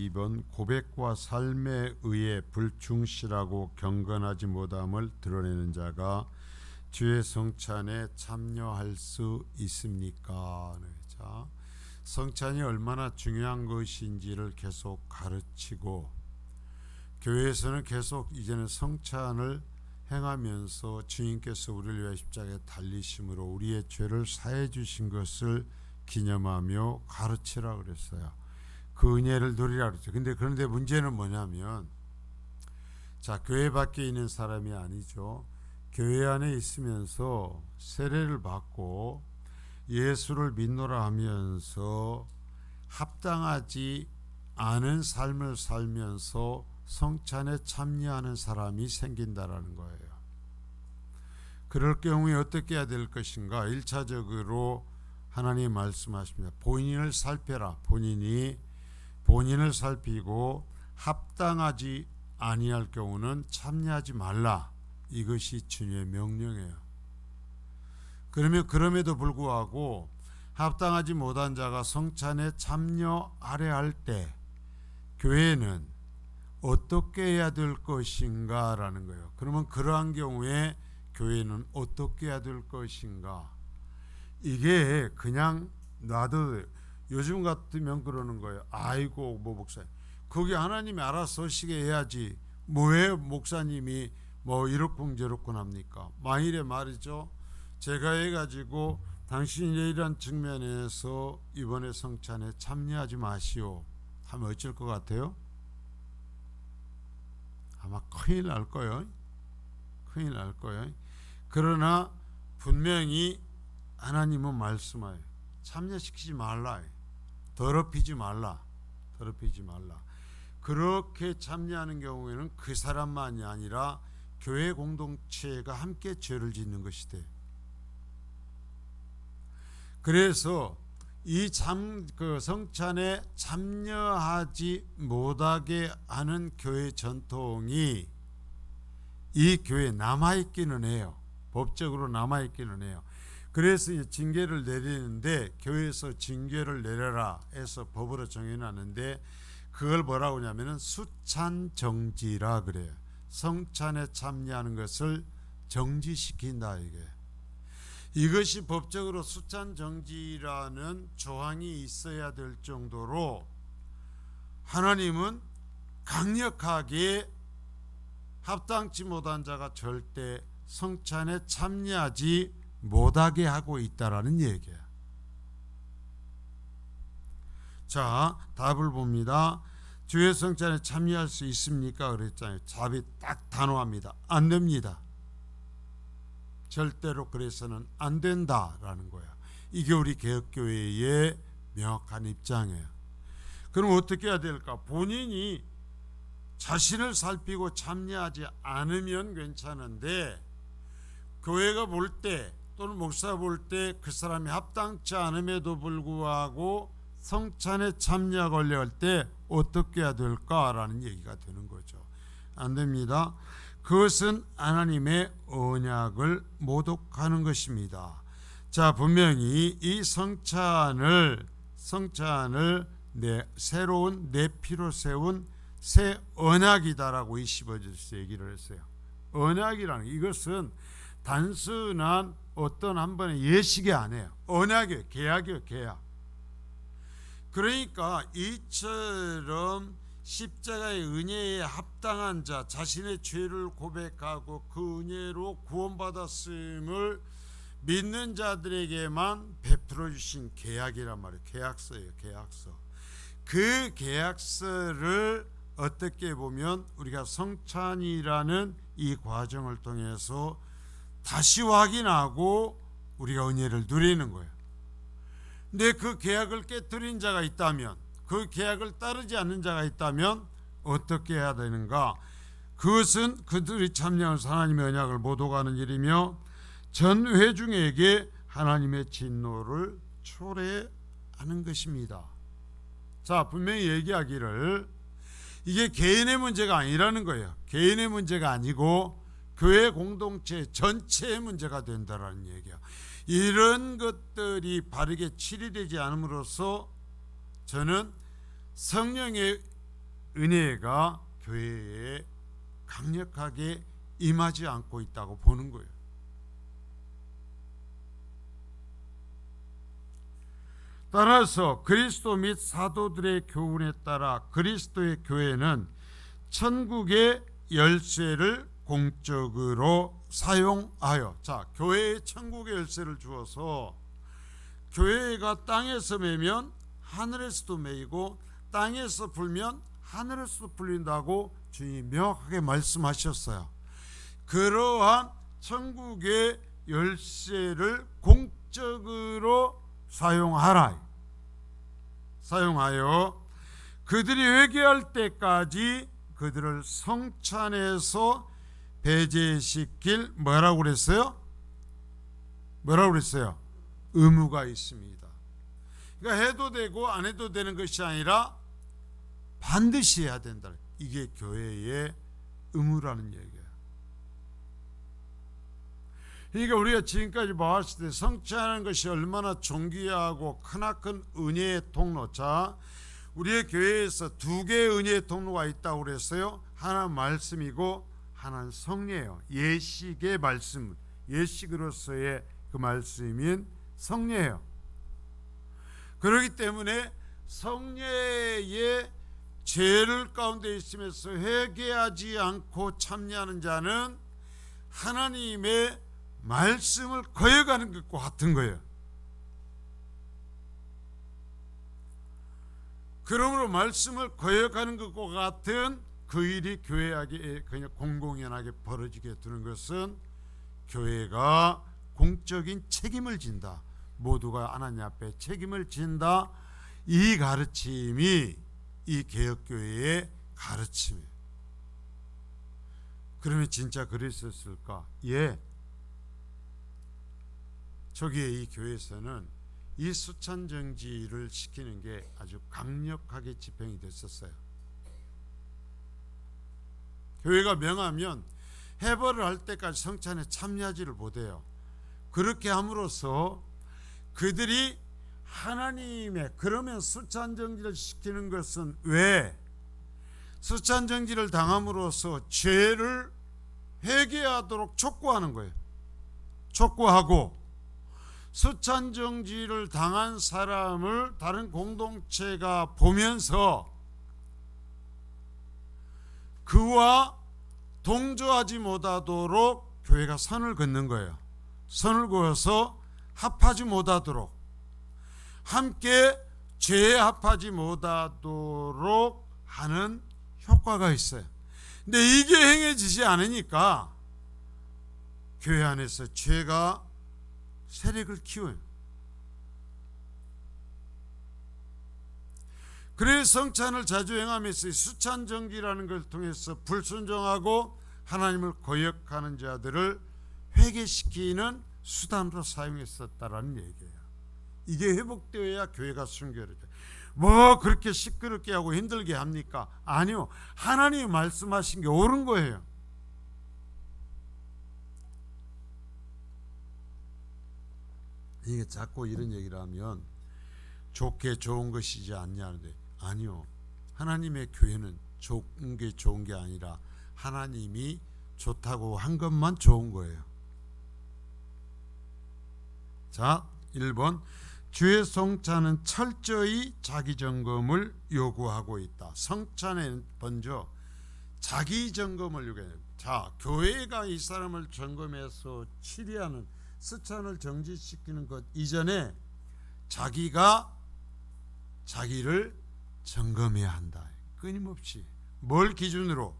22번 고백과 삶에 의해 불충실하고 경건하지 못함을 드러내는 자가 주의 성찬에 참여할 수 있습니까? 자, 성찬이 얼마나 중요한 것인지를 계속 가르치고 교회에서는 계속 이제는 성찬을 행하면서 주님께서 우리를 위해 십자가에 달리심으로 우리의 죄를 사해 주신 것을 기념하며 가르치라 그랬어요. 그 은혜를 누리라 그랬죠. 그런데 문제는 뭐냐면, 자, 교회 밖에 있는 사람이 아니죠. 교회 안에 있으면서 세례를 받고 예수를 믿노라 하면서 합당하지 않은 삶을 살면서 성찬에 참여하는 사람이 생긴다라는 거예요. 그럴 경우에 어떻게 해야 될 것인가? 1차적으로 하나님 말씀하십니다. 본인을 살펴라. 본인을 살피고 합당하지 아니할 경우는 참여하지 말라. 이것이 주님의 명령이에요. 그럼에도 불구하고 합당하지 못한 자가 성찬에 참여하려 할 때 교회는 어떻게 해야 될 것인가 라는 거예요. 그러면 그러한 경우에 교회는 어떻게 해야 될 것인가? 이게 그냥 놔도 요즘 같으면 그러는 거예요. 아이고 뭐 목사님 거기 하나님이 알아서 하시게 해야지 왜 목사님이 뭐 이렇군 저렇군 합니까? 만일에 말이죠, 제가 해가지고 당신이 이런 측면에서 이번에 성찬에 참여하지 마시오 하면 어쩔 것 같아요? 아마 큰일 날 거예요. 그러나 분명히 하나님은 말씀하여 참여시키지 말라. 더럽히지 말라. 그렇게 참여하는 경우에는 그 사람만이 아니라 교회 공동체가 함께 죄를 짓는 것이 돼. 그래서 이 성찬에 참여하지 못하게 하는 교회 전통이 이 교회에 남아있기는 해요. 법적으로 남아있기는 해요. 그래서 징계를 내리는데 교회에서 징계를 내려라 해서 법으로 정해놨는데 그걸 뭐라고 하냐면은 수찬정지라 그래요. 성찬에 참여하는 것을 정지시킨다 이게. 이것이 법적으로 수찬정지라는 조항이 있어야 될 정도로 하나님은 강력하게 합당치 못한 자가 절대 성찬에 참여하지 못하게 하고 있다라는 얘기야. 자, 답을 봅니다. 주의 성찬에 참여할 수 있습니까? 그랬잖아요. 답이 딱 단호합니다. 안 됩니다. 절대로 그래서는 안 된다라는 거야. 이게 우리 개혁교회의 명확한 입장이에요. 그럼 어떻게 해야 될까? 본인이 자신을 살피고 참여하지 않으면 괜찮은데 교회가 볼 때 또는 목사 볼 때 그 사람이 합당치 않음에도 불구하고 성찬에 참여하고 할 때 어떻게 해야 될까라는 얘기가 되는 거죠. 안 됩니다. 그것은 하나님의 언약을 모독하는 것입니다. 자, 분명히 이 성찬을 새로운 내 피로 세운 새 언약이다라고 25절에서 얘기를 했어요. 언약이라는 이것은 단순한 어떤 한 번의 예식이 아니에요. 언약이에요. 계약이에요. 계약. 그러니까 이처럼 십자가의 은혜에 합당한 자, 자신의 죄를 고백하고 그 은혜로 구원받았음을 믿는 자들에게만 베풀어 주신 계약이란 말이에요. 계약서예요. 계약서. 그 계약서를 어떻게 보면 우리가 성찬이라는 이 과정을 통해서 다시 확인하고 우리가 은혜를 누리는 거예요. 근데 그 계약을 깨뜨린 자가 있다면, 그 계약을 따르지 않는 자가 있다면 어떻게 해야 되는가? 그것은 그들이 참여해서 하나님의 언약을 모독하는 일이며 전 회중에게 하나님의 진노를 초래하는 것입니다. 자, 분명히 얘기하기를 이게 개인의 문제가 아니라는 거예요. 개인의 문제가 아니고 교회 공동체 전체의 문제가 된다라는 얘기야. 이런 것들이 바르게 치료되지 않음으로써 저는 성령의 은혜가 교회에 강력하게 임하지 않고 있다고 보는 거예요. 따라서 그리스도 및 사도들의 교훈에 따라 그리스도의 교회는 천국의 열쇠를 공적으로 사용하여, 자, 교회에 천국의 열쇠를 주어서 교회가 땅에서 매면 하늘에서도 매이고 땅에서 불면 하늘에서도 불린다고 주님이 명확하게 말씀하셨어요. 그러한 천국의 열쇠를 공적으로 사용하여 그들이 회개할 때까지 그들을 성찬에서 배제시킬 뭐라고 그랬어요? 의무가 있습니다. 그러니까 해도 되고 안 해도 되는 것이 아니라 반드시 해야 된다. 이게 교회의 의무라는 얘기예요. 그러니까 우리가 지금까지 봐왔을 때 성찬하는 것이 얼마나 존귀하고 크나큰 은혜의 통로. 자, 우리의 교회에서 두 개의 은혜의 통로가 있다고 그랬어요. 하나는 말씀이고 하나는 성례예요. 예식의 말씀, 예식으로서의 그 말씀인 성례예요. 그렇기 때문에 성례의 죄를 가운데 있으면서 회개하지 않고 참여하는 자는 하나님의 말씀을 거역하는 것과 같은 거예요. 그러므로 말씀을 거역하는 것과 같은 그 일이 교회에게 그냥 공공연하게 벌어지게 되는 것은 교회가 공적인 책임을 진다. 모두가 하나님 앞에 책임을 진다. 이 가르침이 이 개혁교회의 가르침이에요. 그러면 진짜 그랬었을까? 예. 초기에 이 교회에서는 이 수찬정지를 시키는 게 아주 강력하게 집행이 됐었어요. 교회가 명하면 해벌을 할 때까지 성찬에 참여하지를 못해요. 그렇게 함으로써 그들이 하나님의, 그러면 수찬정지를 시키는 것은 왜? 수찬정지를 당함으로써 죄를 회개하도록 촉구하는 거예요. 촉구하고 수찬정지를 당한 사람을 다른 공동체가 보면서 그와 동조하지 못하도록 교회가 선을 긋는 거예요. 선을 그어서 합하지 못하도록, 함께 죄에 합하지 못하도록 하는 효과가 있어요. 근데 이게 행해지지 않으니까 교회 안에서 죄가 세력을 키워요. 그래서 성찬을 자주 행하면서 수찬정지라는 걸 통해서 불순종하고 하나님을 거역하는 자들을 회개시키는 수단으로 사용했었다라는 얘기예요. 이게 회복되어야 교회가 순결해져요. 뭐 그렇게 시끄럽게 하고 힘들게 합니까? 아니요. 하나님이 말씀하신 게 옳은 거예요. 이게 자꾸 이런 얘기를 하면 좋게 좋은 것이지 않냐는데, 아니요. 하나님의 교회는 좋은 게 아니라 하나님이 좋다고 한 것만 좋은 거예요. 자, 1번. 주의 성찬은 철저히 자기 점검을 요구하고 있다. 성찬에 먼저 자기 점검을 요구해요. 자, 교회가 이 사람을 점검해서 치리하는 수찬을 정지시키는 것 이전에 자기가 자기를 점검해야 한다. 끊임없이. 뭘 기준으로?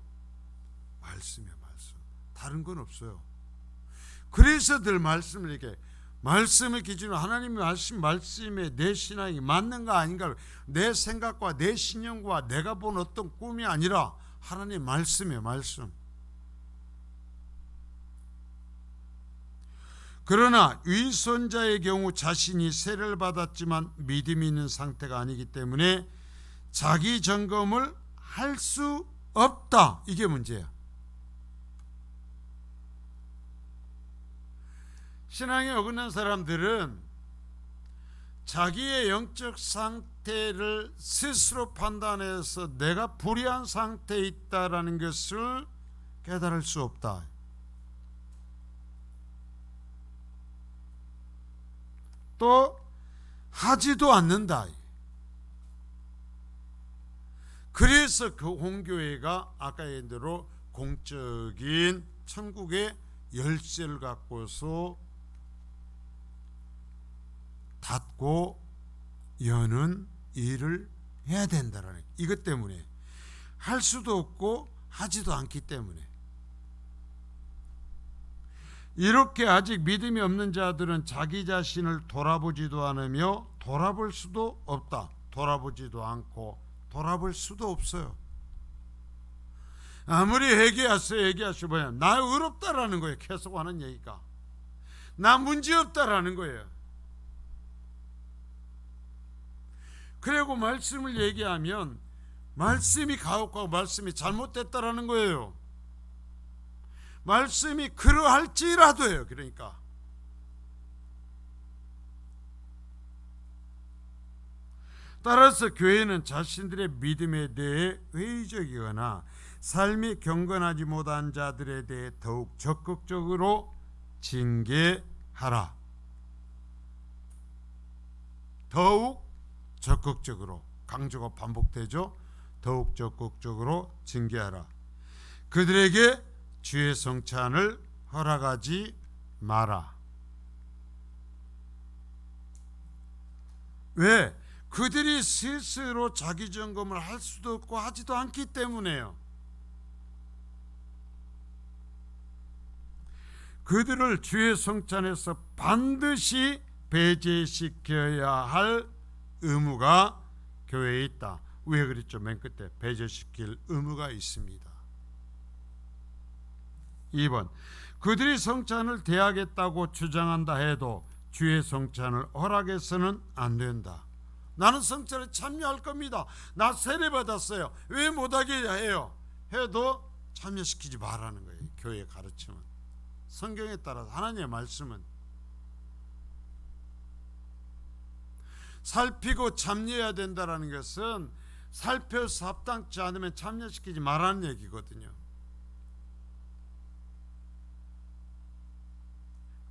말씀이야, 말씀. 다른 건 없어요. 그래서 늘 말씀을 이렇게, 말씀의 기준으로 하나님의 말씀에 내 신앙이 맞는가 아닌가, 내 생각과 내 신념과 내가 본 어떤 꿈이 아니라 하나님의 말씀이에요, 말씀. 그러나 위선자의 경우 자신이 세례를 받았지만 믿음이 있는 상태가 아니기 때문에 자기 점검을 할 수 없다. 이게 문제야. 신앙에 어긋난 사람들은 자기의 영적 상태 상태를 스스로 판단해서 내가 불의한 상태에 있다라는 것을 깨달을 수 없다. 또 하지도 않는다. 그래서 그 홍교회가 아까 얘기한 대로 공적인 천국의 열쇠를 갖고서 닫고 여는 일을 해야 된다라는, 이것 때문에 할 수도 없고 하지도 않기 때문에. 이렇게 아직 믿음이 없는 자들은 자기 자신을 돌아보지도 않으며 돌아볼 수도 없다. 돌아보지도 않고 돌아볼 수도 없어요. 아무리 얘기하시고 뭐냐, 나 의롭다라는 거예요. 계속 하는 얘기가 나 문제없다라는 거예요. 그리고 말씀을 얘기하면 말씀이 가혹하고 말씀이 잘못됐다라는 거예요. 말씀이 그러할지라도요. 그러니까 따라서 교회는 자신들의 믿음에 대해 회의적이거나 삶이 경건하지 못한 자들에 대해 더욱 적극적으로 징계하라. 더욱 적극적으로, 강조가 반복되죠. 더욱 적극적으로 징계하라. 그들에게 주의 성찬을 허락하지 마라. 왜? 그들이 스스로 자기 점검을 할 수도 없고 하지도 않기 때문에요. 그들을 주의 성찬에서 반드시 배제시켜야 할 의무가 교회에 있다. 왜 그랬죠? 맨 끝에 배제시킬 의무가 있습니다. 2번, 그들이 성찬을 대하겠다고 주장한다 해도 주의 성찬을 허락해서는 안 된다. 나는 성찬에 참여할 겁니다. 나 세례 받았어요. 왜 못하게 해요? 해도 참여시키지 말라는 거예요. 교회의 가르침은, 성경에 따라서 하나님의 말씀은. 살피고 참여해야 된다는 것은 살펴서 합당치 않으면 참여시키지 말라는 얘기거든요.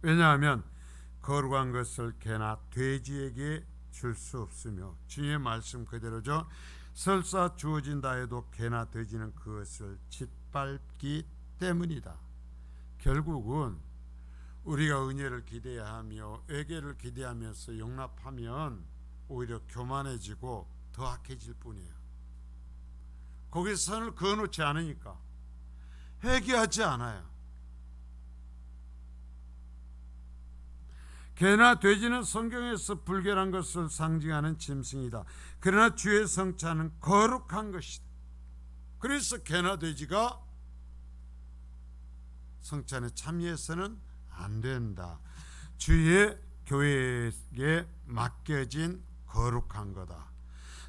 왜냐하면 거룩한 것을 개나 돼지에게 줄 수 없으며, 주의 말씀 그대로죠. 설사 주어진다 해도 개나 돼지는 그것을 짓밟기 때문이다. 결국은 우리가 은혜를 기대하며 회개를 기대하면서 용납하면 오히려 교만해지고 더 악해질 뿐이에요. 거기서 선을 그어놓지 않으니까 회개하지 않아요. 개나 돼지는 성경에서 불결한 것을 상징하는 짐승이다. 그러나 주의 성찬은 거룩한 것이다. 그래서 개나 돼지가 성찬에 참여해서는 안 된다. 주의 교회에게 맡겨진 거룩한 거다.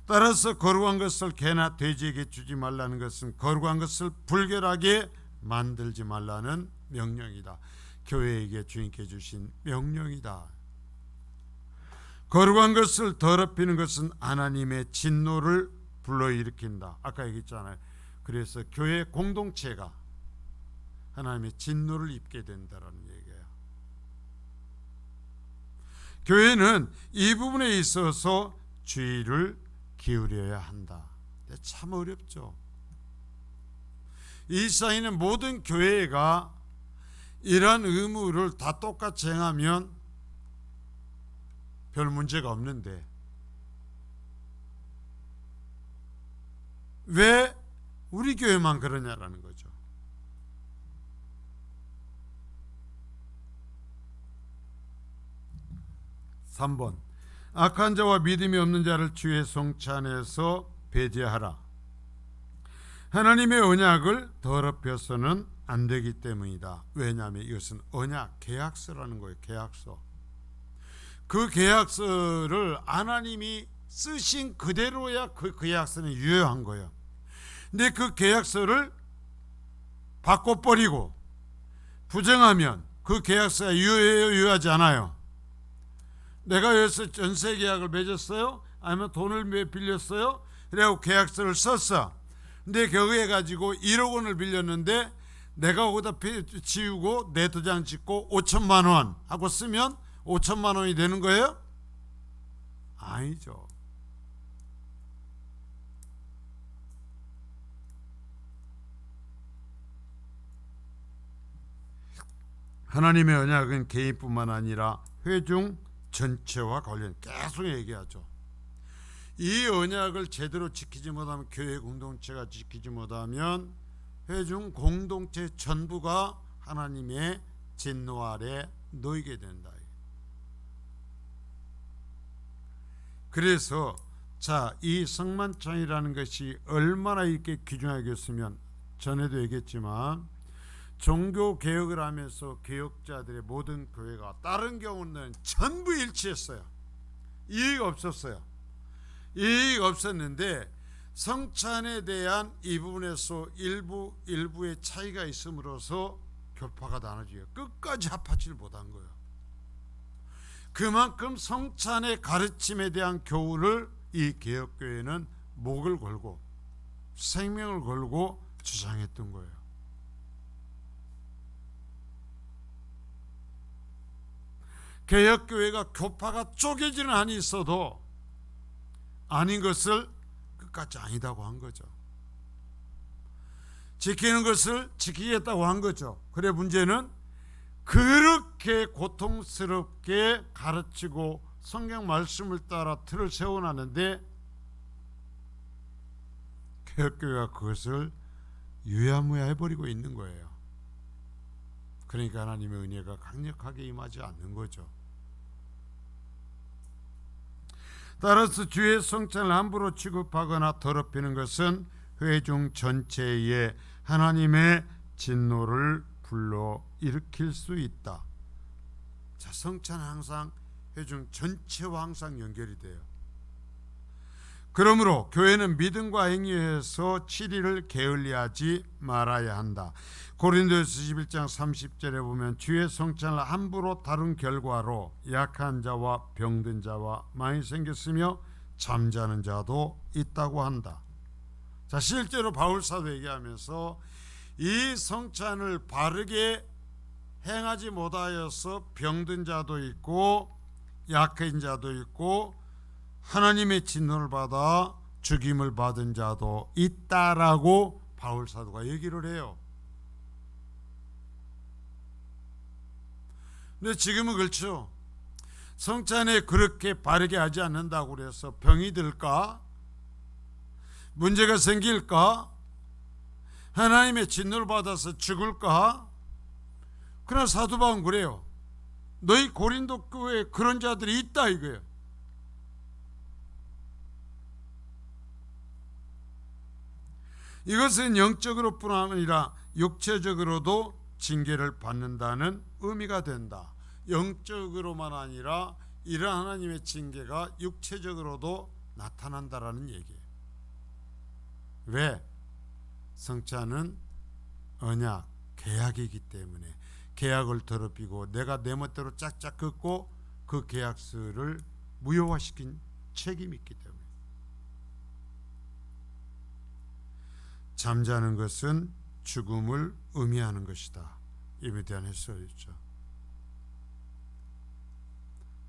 따라서 거룩한 것을 개나 돼지에게 주지 말라는 것은 거룩한 것을 불결하게 만들지 말라는 명령이다. 교회에게 주님께 주신 명령이다. 거룩한 것을 더럽히는 것은 하나님의 진노를 불러일으킨다. 아까 얘기했잖아요. 그래서 교회 공동체가 하나님의 진노를 입게 된다는 얘기예요. 교회는 이 부분에 있어서 주의를 기울여야 한다. 참 어렵죠. 이 사이는 모든 교회가 이러한 의무를 다 똑같이 행하면 별 문제가 없는데 왜 우리 교회만 그러냐라는 거죠. (3번) 악한 자와 믿음이 없는 자를 주의 성찬에서 배제하라. 하나님의 언약을 더럽혀서는 안 되기 때문이다. 왜냐하면 이것은 언약, 계약서라는 거예요. 계약서. 그 계약서를 하나님이 쓰신 그대로야 그 계약서는 유효한 거예요. 근데 그 계약서를 바꿔버리고 부정하면 그 계약서가 유효해요, 유효하지 않아요? 내가 여기서 전세 계약을 맺었어요. 아니면 돈을 왜 빌렸어요? 그래갖고 계약서를 썼어. 근데 거기에 가지고 1억 원을 빌렸는데 내가 거기다 지우고 내 도장 찍고 5천만 원 하고 쓰면 5천만 원이 되는 거예요? 아니죠. 하나님의 언약은 개인뿐만 아니라 회중 전체와 관련 계속 얘기하죠. 이 언약을 제대로 지키지 못하면, 교회 공동체가 지키지 못하면 회중 공동체 전부가 하나님의 진노 아래 놓이게 된다. 그래서 이 성만찬이라는 것이 얼마나 이렇게 귀중하겠으면, 전에도 얘기했지만 종교 개혁을 하면서 개혁자들의 모든 교회가 다른 경우는 전부 일치했어요. 이의가 없었어요. 이의가 없었는데 성찬에 대한 이 부분에서 일부의 차이가 있음으로써 교파가 나눠지고 끝까지 합하지 못한 거예요. 그만큼 성찬의 가르침에 대한 교훈을 이 개혁교회는 목을 걸고 생명을 걸고 주장했던 거예요. 개혁교회가 교파가 쪼개지는 한이 있어도 아닌 것을 끝까지 아니다고 한 거죠. 지키는 것을 지키겠다고 한 거죠. 그래, 문제는 그렇게 고통스럽게 가르치고 성경 말씀을 따라 틀을 세워놨는데 개혁교회가 그것을 유야무야 해버리고 있는 거예요. 그러니까 하나님의 은혜가 강력하게 임하지 않는 거죠. 따라서 주의 성찬을 함부로 취급하거나 더럽히는 것은 회중 전체에 하나님의 진노를 불러 일으킬 수 있다. 자, 성찬은 항상 회중 전체와 항상 연결이 돼요. 그러므로 교회는 믿음과 행위에서 7일을 게을리하지 말아야 한다. 고린도후서 11장 30절에 보면 주의 성찬을 함부로 다룬 결과로 약한 자와 병든 자와 많이 생겼으며 잠자는 자도 있다고 한다. 자, 실제로 바울 사도 얘기하면서 이 성찬을 바르게 행하지 못하여서 병든 자도 있고 약한 자도 있고 하나님의 진노를 받아 죽임을 받은 자도 있다라고 바울 사도가 얘기를 해요. 근데 지금은 그렇죠. 성찬에 그렇게 바르게 하지 않는다고 그래서 병이 들까? 문제가 생길까? 하나님의 진노를 받아서 죽을까? 그러나 사도 바울은 그래요. 너희 고린도 교회에 그런 자들이 있다 이거예요. 이것은 영적으로뿐 아니라 육체적으로도 징계를 받는다는 의미가 된다. 영적으로만 아니라 이런 하나님의 징계가 육체적으로도 나타난다라는 얘기예요. 왜? 성찬은 언약, 계약이기 때문에 계약을 더럽히고 내가 내 멋대로 짝짝 긋고 그 계약서를 무효화시킨 책임이 있기 때문에. 잠자는 것은 죽음을 의미하는 것이다. 이에 대한 해설이죠.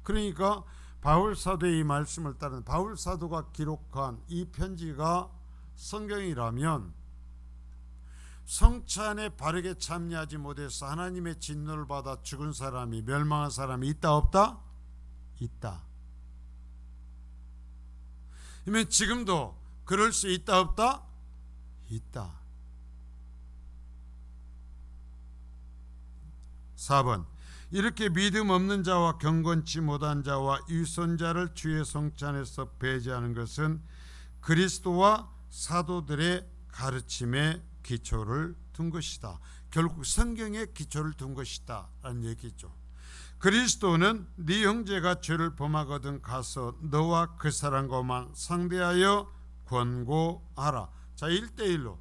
그러니까 바울 사도의 이 말씀을 따른 바울 사도가 기록한 이 편지가 성경이라면 성찬에 바르게 참여하지 못해서 하나님의 진노를 받아 죽은 사람이, 멸망한 사람이 있다 없다? 있다. 그러면 지금도 그럴 수 있다 없다? 있다. 4번, 이렇게 믿음 없는 자와 경건치 못한 자와 유선자를 주의 성찬에서 배제하는 것은 그리스도와 사도들의 가르침에 기초를 둔 것이다. 결국 성경에 기초를 둔 것이다 라는 얘기죠. 그리스도는 네 형제가 죄를 범하거든 가서 너와 그 사람과만 상대하여 권고하라. 자, 1대1로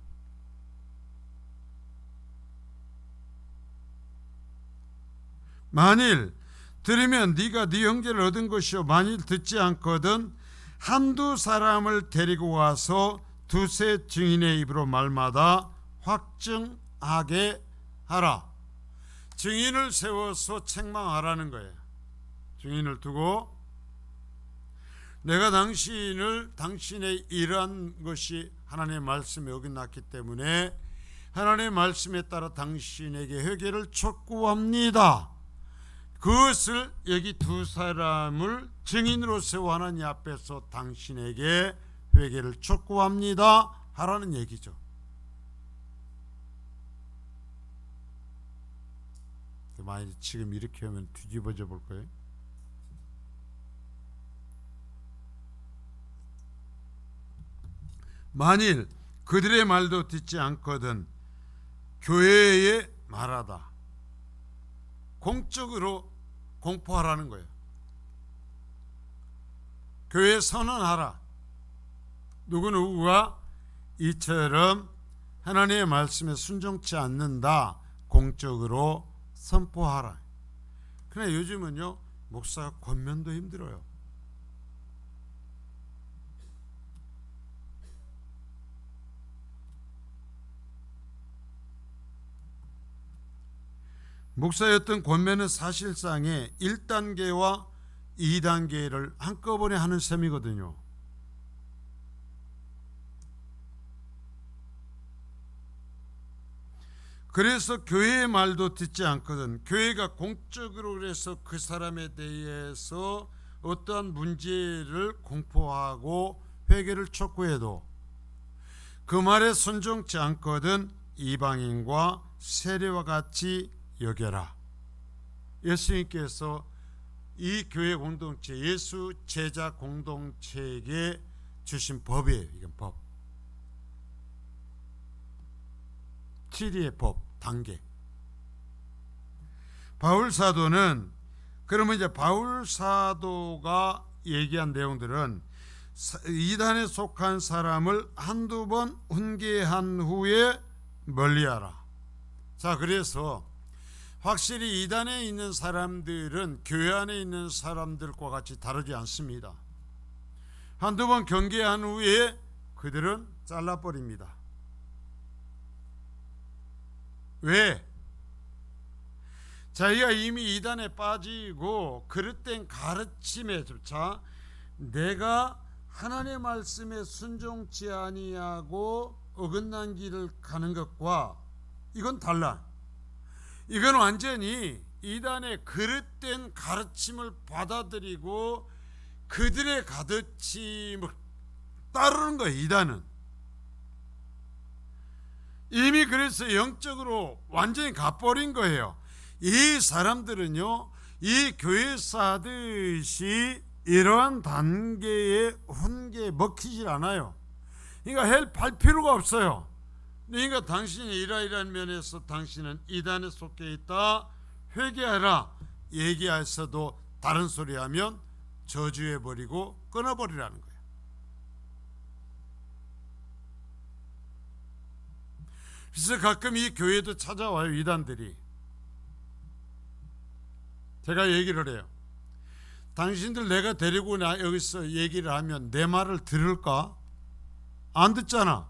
만일 들으면 네가 네 형제를 얻은 것이요 만일 듣지 않거든 한두 사람을 데리고 와서 두세 증인의 입으로 말마다 확증하게 하라. 증인을 세워서 책망하라는 거예요. 증인을 두고 내가 당신의 이러한 것이 하나님의 말씀에 어긋났기 때문에 하나님의 말씀에 따라 당신에게 회개를 촉구합니다. 그것을 여기 두 사람을 증인으로 세워 하나님 앞에서 당신에게 회개를 촉구합니다 하라는 얘기죠. 만약 지금 이렇게 하면 뒤집어져 볼 거예요. 만일 그들의 말도 듣지 않거든 교회에 말하다. 공적으로 공포하라는 거예요. 교회에 선언하라. 누구누구가 이처럼 하나님의 말씀에 순종치 않는다. 공적으로 선포하라. 그러나 요즘은요, 목사 권면도 힘들어요. 목사였던 권면은 사실상의 1단계와 2단계를 한꺼번에 하는 셈이거든요. 그래서 교회의 말도 듣지 않거든. 교회가 공적으로 그래서 그 사람에 대해서 어떠한 문제를 공포하고 회개를 촉구해도 그 말에 순종치 않거든 이방인과 세례와 같이 여겨라. 예수님께서 이 교회 공동체, 예수 제자 공동체에게 주신 법이에요. 이건 법. 7위의 법, 단계. 바울 사도는 그러면 이제 바울 사도가 얘기한 내용들은 이단에 속한 사람을 한두 번 훈계한 후에 멀리하라. 자, 그래서 확실히 이단에 있는 사람들은 교회 안에 있는 사람들과 같이 다르지 않습니다. 한두 번 경계한 후에 그들은 잘라버립니다. 왜? 자기가 이미 이단에 빠지고 그릇된 가르침에조차 내가 하나님의 말씀에 순종치 아니하고 어긋난 길을 가는 것과 이건 달라. 이건 완전히 이단의 그릇된 가르침을 받아들이고 그들의 가르침을 따르는 거예요. 이단은 이미 그래서 영적으로 완전히 가버린 거예요. 이 사람들은요, 이 교회사듯이 이러한 단계의 훈계에 먹히질 않아요. 그러니까 할 필요가 없어요. 그러니까 당신이 이러이러한 면에서 당신은 이단에 속해 있다, 회개하라 얘기하셔도 다른 소리 하면 저주해버리고 끊어버리라는 거예요. 그래서 가끔 이 교회도 찾아와요. 이단들이. 제가 얘기를 해요. 당신들 내가 데리고 여기서 얘기를 하면 내 말을 들을까? 안 듣잖아.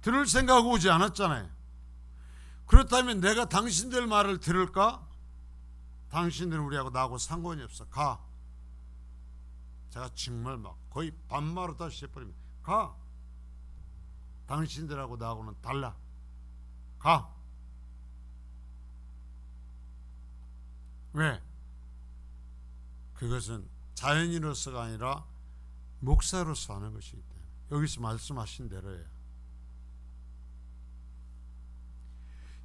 들을 생각 오지 않았잖아요. 그렇다면 내가 당신들 말을 들을까? 당신들은 우리하고 나하고 상관이 없어. 가. 제가 정말 막 거의 반말로 다시 해버리면 가. 당신들하고 나하고는 달라. 가. 왜? 그것은 자연인으로서가 아니라 목사로서 하는 것이기 때문에 여기서 말씀하신 대로예요.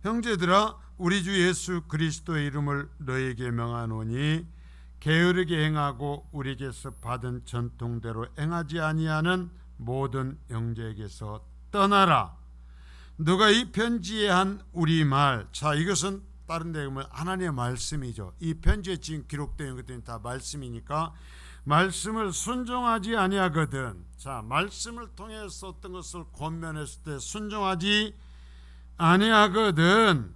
형제들아, 우리 주 예수 그리스도의 이름을 너에게 명하노니 게으르게 행하고 우리에게서 받은 전통대로 행하지 아니하는 모든 형제에게서 떠나라. 누가 이 편지에 한 우리 말, 자, 이것은 다른 데 보면 하나님의 말씀이죠. 이 편지에 지금 기록된 것들은 다 말씀이니까 말씀을 순종하지 아니하거든. 자, 말씀을 통해서 어떤 것을 권면했을 때 순종하지 아니하거든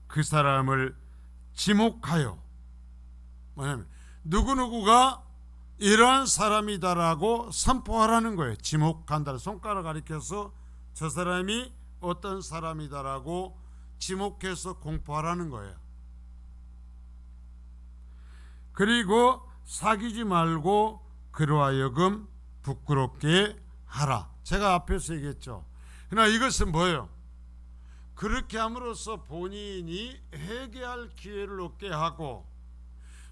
그 사람을 지목하여 뭐냐면 누구누구가 이러한 사람이다라고 선포하라는 거예요. 지목한다. 손가락 가리켜서 저 사람이 어떤 사람이다라고 지목해서 공포하라는 거예요. 그리고 사귀지 말고 그로 하여금 부끄럽게 하라. 제가 앞에서 얘기했죠. 그러나 이것은 뭐예요? 그렇게 함으로써 본인이 회개할 기회를 얻게 하고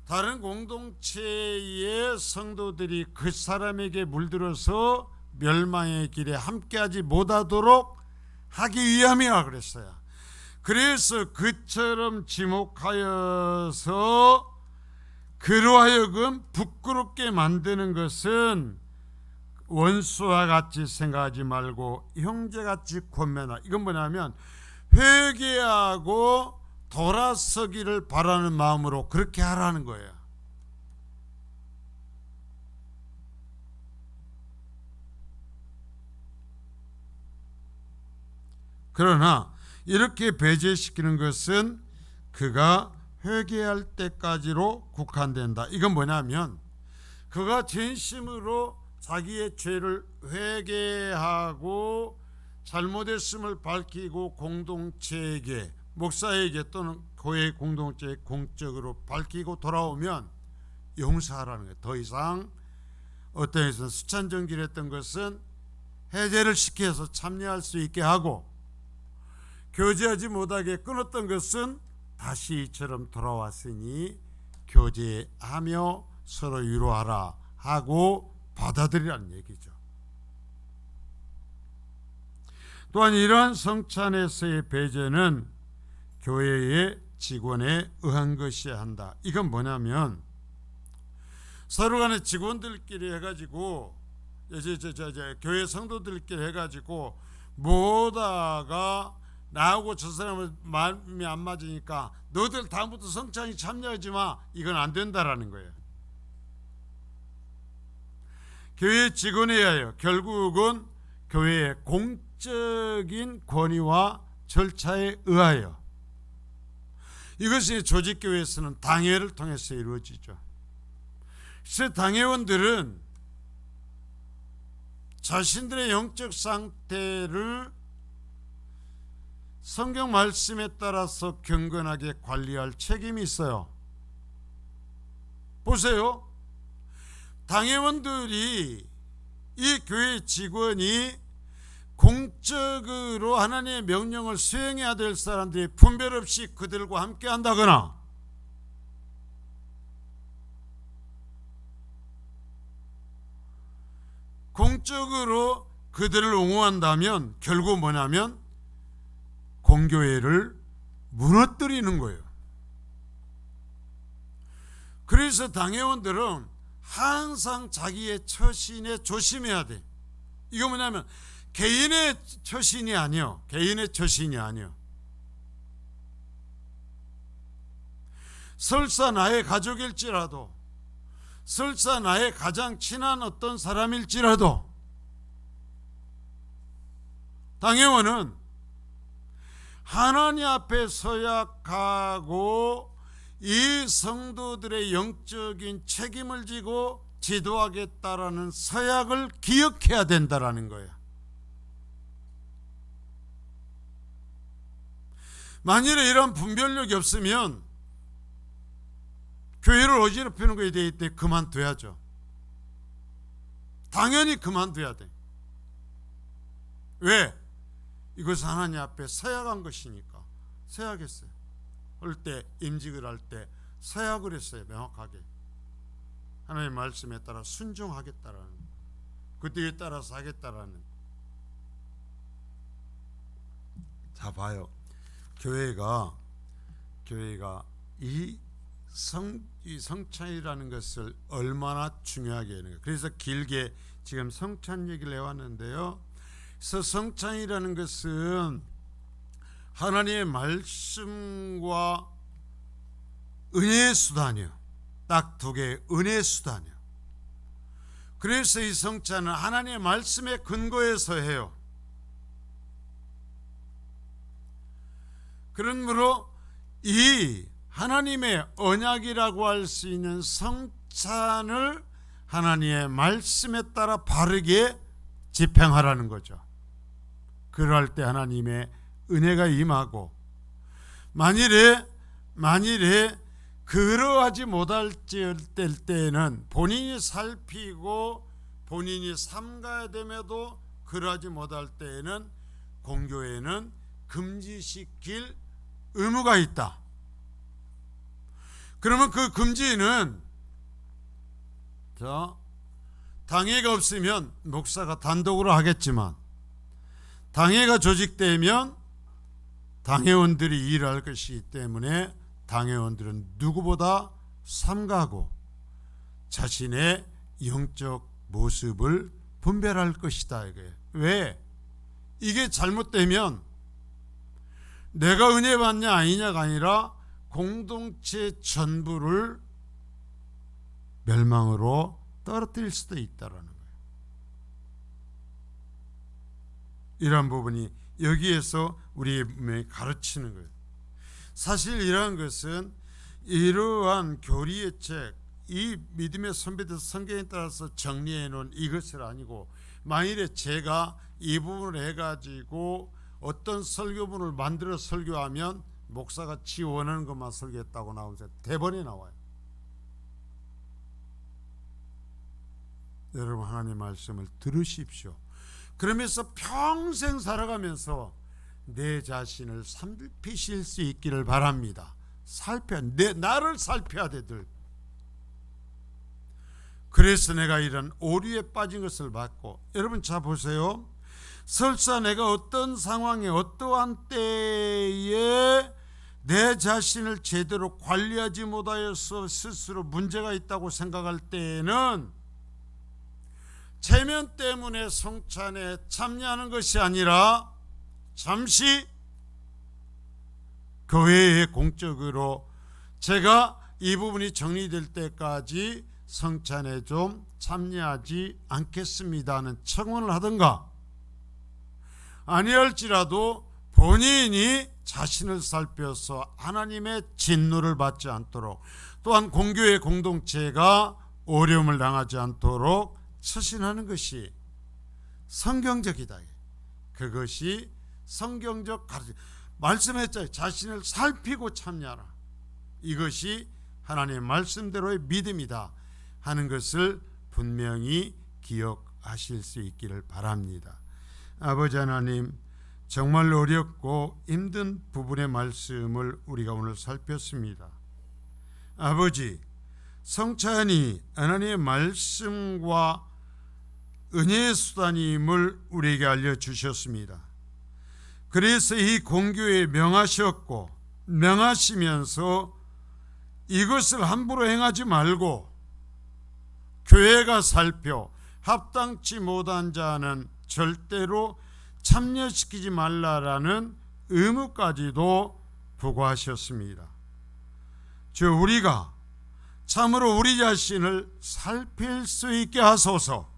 다른 공동체의 성도들이 그 사람에게 물들어서 멸망의 길에 함께하지 못하도록 하기 위함이라 그랬어요. 그래서 그처럼 지목하여서 그로 하여금 부끄럽게 만드는 것은 원수와 같이 생각하지 말고 형제같이 권면하라. 이건 뭐냐면 회개하고 돌아서기를 바라는 마음으로 그렇게 하라는 거예요. 그러나 이렇게 배제시키는 것은 그가 회개할 때까지로 국한된다. 이건 뭐냐면 그가 진심으로 자기의 죄를 회개하고 잘못했음을 밝히고 공동체에게, 목사에게 또는 교회 공동체에 공적으로 밝히고 돌아오면 용서하라는 거예요. 더 이상 어떤 에서 수찬정지를 했던 것은 해제를 시켜서 참여할 수 있게 하고, 교제하지 못하게 끊었던 것은 다시 이처럼 돌아왔으니 교제하며 서로 위로하라 하고 받아들이라는 얘기죠. 또한 이러한 성찬에서의 배제는 교회의 직원에 의한 것이어야 한다. 이건 뭐냐면 서로 간에 직원들끼리 해가지고 교회 성도들끼리 해가지고 뭐다가 나하고 저 사람은 마음이 안 맞으니까 너들 다음부터 성찬이 참여하지 마. 이건 안 된다라는 거예요. 교회 직원이어야 해요. 결국은 교회의 공적인 권위와 절차에 의하여. 이것이 조직교회에서는 당회를 통해서 이루어지죠. 그래서 당회원들은 자신들의 영적 상태를 성경 말씀에 따라서 경건하게 관리할 책임이 있어요. 보세요. 당회원들이, 이 교회 직원이 공적으로 하나님의 명령을 수행해야 될 사람들이 분별 없이 그들과 함께 한다거나 공적으로 그들을 옹호한다면 결국 뭐냐면 공교회를 무너뜨리는 거예요. 그래서 당회원들은 항상 자기의 처신에 조심해야 돼. 이거 뭐냐면 개인의 처신이 아니요. 개인의 처신이 아니요. 설사 나의 가족일지라도, 설사 나의 가장 친한 어떤 사람일지라도 당회원은 하나님 앞에 서약하고 이 성도들의 영적인 책임을 지고 지도하겠다라는 서약을 기억해야 된다라는 거예요. 만일에 이런 분별력이 없으면 교회를 어지럽히는 것에 대해 그만둬야죠. 당연히 그만둬야 돼. 왜? 이것은 하나님 앞에 서약한 것이니까. 서약했어요. 할 때, 임직을 할 때 서약을 했어요. 명확하게. 하나님의 말씀에 따라 순종하겠다라는, 그때에 따라서 하겠다라는. 자, 봐요. 교회가 이 성찬이라는 것을 얼마나 중요하게 하는가. 그래서 길게 지금 성찬 얘기를 해왔는데요. 그래서 성찬이라는 것은 하나님의 말씀과 은혜의 수단이요. 딱 두 개의 은혜의 수단이요. 그래서 이 성찬은 하나님의 말씀에 근거해서 해요. 그러므로 이 하나님의 언약이라고 할 수 있는 성찬을 하나님의 말씀에 따라 바르게 집행하라는 거죠. 그럴 때 하나님의 은혜가 임하고, 만일에 그러하지 못할 때에는 본인이 살피고 본인이 삼가야 됨에도 그러하지 못할 때에는 공교회는 금지시킬 의무가 있다. 그러면 그 금지는 당회가 없으면 목사가 단독으로 하겠지만, 당회가 조직되면 당회원들이 일할 것이기 때문에 당회원들은 누구보다 삼가고 자신의 영적 모습을 분별할 것이다 이거예요. 왜? 이게 잘못되면 내가 은혜 받냐 아니냐가 아니라 공동체 전부를 멸망으로 떨어뜨릴 수도 있다라는 거예요. 이러한 부분이 여기에서 우리에게 가르치는 거예요. 사실 이러한 것은 이러한 교리의 책, 이 믿음의 선배들 성경에 따라서 정리해 놓은 이것을 아니고, 만일에 제가 이 부분을 해가지고 어떤 설교문을 만들어 설교하면 목사가 지 원하는 것만 설교했다고 나오면서 대본에 나와요. 여러분, 하나님의 말씀을 들으십시오. 그러면서 평생 살아가면서 내 자신을 살피실 수 있기를 바랍니다. 나를 살펴야 되들. 그래서 내가 이런 오류에 빠진 것을 봤고, 여러분 자 보세요. 설사 내가 어떤 상황에 어떠한 때에 내 자신을 제대로 관리하지 못하여서 스스로 문제가 있다고 생각할 때에는 체면 때문에 성찬에 참여하는 것이 아니라 잠시 교회에 공적으로 제가 이 부분이 정리될 때까지 성찬에 좀 참여하지 않겠습니다 하는 청원을 하든가, 아니할지라도 본인이 자신을 살펴서 하나님의 진노를 받지 않도록, 또한 공교회 공동체가 어려움을 당하지 않도록 처신하는 것이 성경적이다. 그것이 성경적 가르침. 말씀했잖아요. 자신을 살피고 참여하라. 이것이 하나님의 말씀대로의 믿음이다 하는 것을 분명히 기억하실 수 있기를 바랍니다. 아버지 하나님, 정말 어렵고 힘든 부분의 말씀을 우리가 오늘 살폈습니다. 아버지, 성찬이 하나님의 말씀과 은혜의 수단임을 우리에게 알려주셨습니다. 그래서 이 공교회에 명하셨고, 명하시면서 이것을 함부로 행하지 말고 교회가 살펴 합당치 못한 자는 절대로 참여시키지 말라라는 의무까지도 부과하셨습니다. 우리가 참으로 우리 자신을 살필 수 있게 하소서.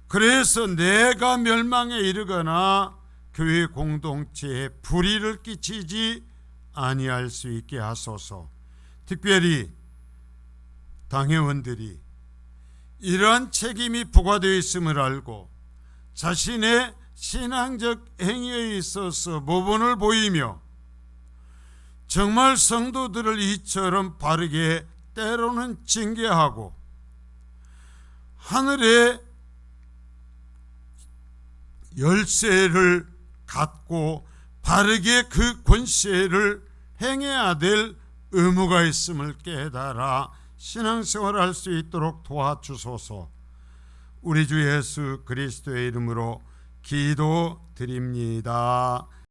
그래서 내가 멸망에 이르거나 교회 공동체에 불의를 끼치지 아니할 수 있게 하소서. 특별히 당회원들이 이러한 책임이 부과되어 있음을 알고 자신의 신앙적 행위에 있어서 모범을 보이며 정말 성도들을 이처럼 바르게 때로는 징계하고 하늘의 열쇠를 갖고 바르게 그 권세를 행해야 될 의무가 있음을 깨달아 신앙생활을 할 수 있도록 도와주소서. 우리 주 예수 그리스도의 이름으로 기도드립니다.